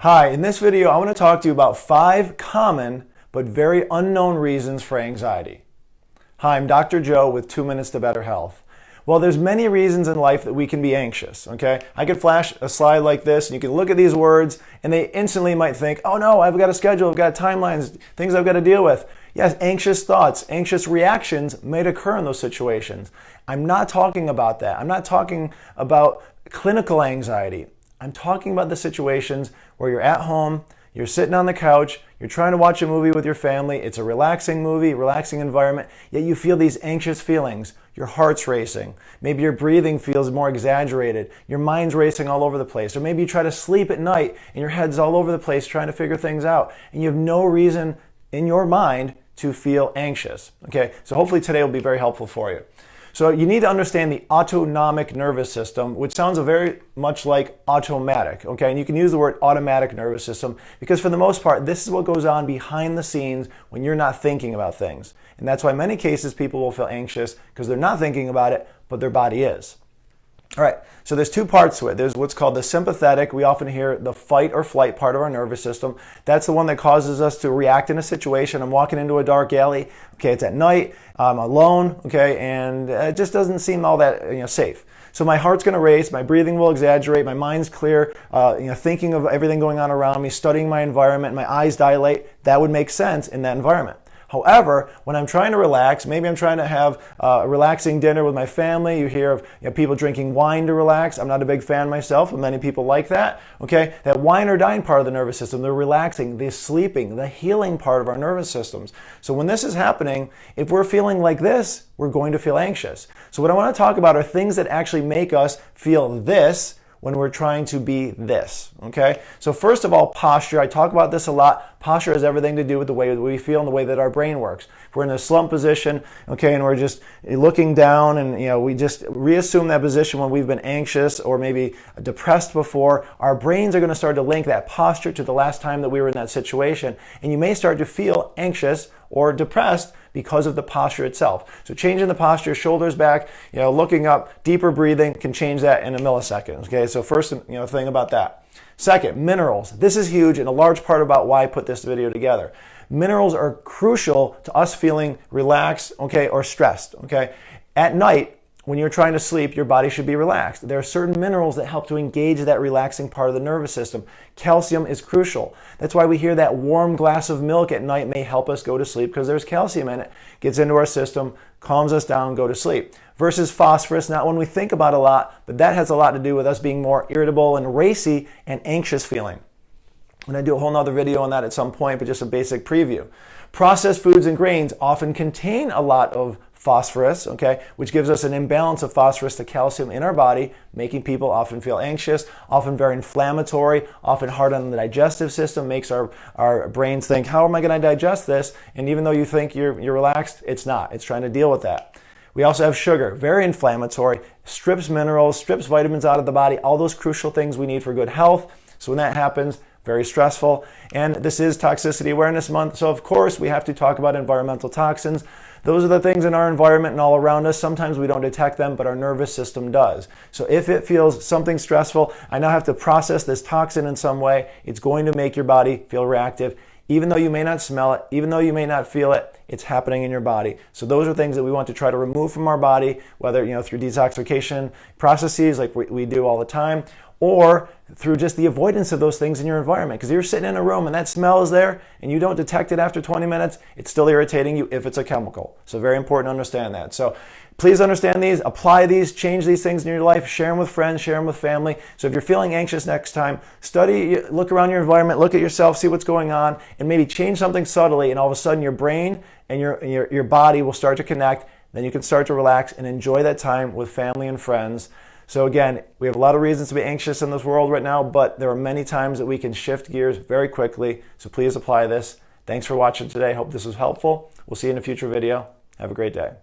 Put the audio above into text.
Hi, in this video I want to talk to you about 5 common but very unknown reasons for anxiety. Hi, I'm Dr. Joe with 2 Minutes to Better Health. Well, there's many reasons in life that we can be anxious, okay? I could flash a slide like this and you can look at these words and they instantly might think, oh no, I've got a schedule, I've got timelines, things I've got to deal with. Yes, anxious thoughts, anxious reactions may occur in those situations. I'm not talking about that. I'm not talking about clinical anxiety. I'm talking about the situations where you're at home, you're sitting on the couch, you're trying to watch a movie with your family, it's a relaxing movie, relaxing environment, yet you feel these anxious feelings. Your heart's racing. Maybe your breathing feels more exaggerated. Your mind's racing all over the place. Or maybe you try to sleep at night and your head's all over the place trying to figure things out. And you have no reason in your mind to feel anxious. Okay, so hopefully today will be very helpful for you. So you need to understand the autonomic nervous system, which sounds very much like automatic, okay? And you can use the word automatic nervous system because for the most part, this is what goes on behind the scenes when you're not thinking about things. And that's why in many cases people will feel anxious because they're not thinking about it, but their body is. All right, so there's 2 parts to it. There's what's called the sympathetic. We often hear the fight or flight part of our nervous system. That's the one that causes us to react in a situation. I'm walking into a dark alley. Okay, it's at night. I'm alone. Okay, and it just doesn't seem all that safe. So my heart's going to race. My breathing will exaggerate. My mind's clear. Thinking of everything going on around me, studying my environment. My eyes dilate. That would make sense in that environment. However, when I'm trying to relax, maybe I'm trying to have a relaxing dinner with my family. You hear of people drinking wine to relax. I'm not a big fan myself, but many people like that. Okay, that wine or dine part of the nervous system, the relaxing, the sleeping, the healing part of our nervous systems. So when this is happening, if we're feeling like this, we're going to feel anxious. So what I want to talk about are things that actually make us feel this when we're trying to be this, okay? So first of all, posture. I talk about this a lot. Posture has everything to do with the way that we feel and the way that our brain works. If we're in a slump position, okay, and we're just looking down and we just reassume that position when we've been anxious or maybe depressed before, our brains are going to start to link that posture to the last time that we were in that situation. And you may start to feel anxious or depressed because of the posture itself. So changing the posture, shoulders back, looking up, deeper breathing can change that in a millisecond. Okay, so first thing about that. Second, minerals. This is huge and a large part about why I put this video together. Minerals are crucial to us feeling relaxed, okay, or stressed. Okay, at night, when you're trying to sleep, your body should be relaxed. There are certain minerals that help to engage that relaxing part of the nervous system. Calcium is crucial. That's why we hear that warm glass of milk at night may help us go to sleep because there's calcium in it. Gets into our system, calms us down, go to sleep. Versus phosphorus, not one we think about a lot, but that has a lot to do with us being more irritable and racy and anxious feeling. I'm going to do a whole nother video on that at some point, but just a basic preview. Processed foods and grains often contain a lot of phosphorus, okay, which gives us an imbalance of phosphorus to calcium in our body, making people often feel anxious, often very inflammatory, often hard on the digestive system, makes our brains think, how am I going to digest this? And even though you think you're relaxed, it's not. It's trying to deal with that. We also have sugar, very inflammatory, strips minerals, strips vitamins out of the body, all those crucial things we need for good health. So when that happens, very stressful. And this is Toxicity Awareness Month, so of course we have to talk about environmental toxins. Those are the things in our environment and all around us. Sometimes we don't detect them, but our nervous system does. So if it feels something stressful, I now have to process this toxin in some way. It's going to make your body feel reactive. Even though you may not smell it, even though you may not feel it, it's happening in your body. So those are things that we want to try to remove from our body, whether through detoxification processes like we do all the time, or through just the avoidance of those things in your environment. Because you're sitting in a room and that smell is there and you don't detect it after 20 minutes, it's still irritating you if it's a chemical. So very important to understand that. So please understand these, apply these, change these things in your life, share them with friends, share them with family. So if you're feeling anxious next time, study, look around your environment, look at yourself, see what's going on, and maybe change something subtly, and all of a sudden your brain and your body will start to connect. Then you can start to relax and enjoy that time with family and friends. So again, we have a lot of reasons to be anxious in this world right now, but there are many times that we can shift gears very quickly. So please apply this. Thanks for watching today. Hope this was helpful. We'll see you in a future video. Have a great day.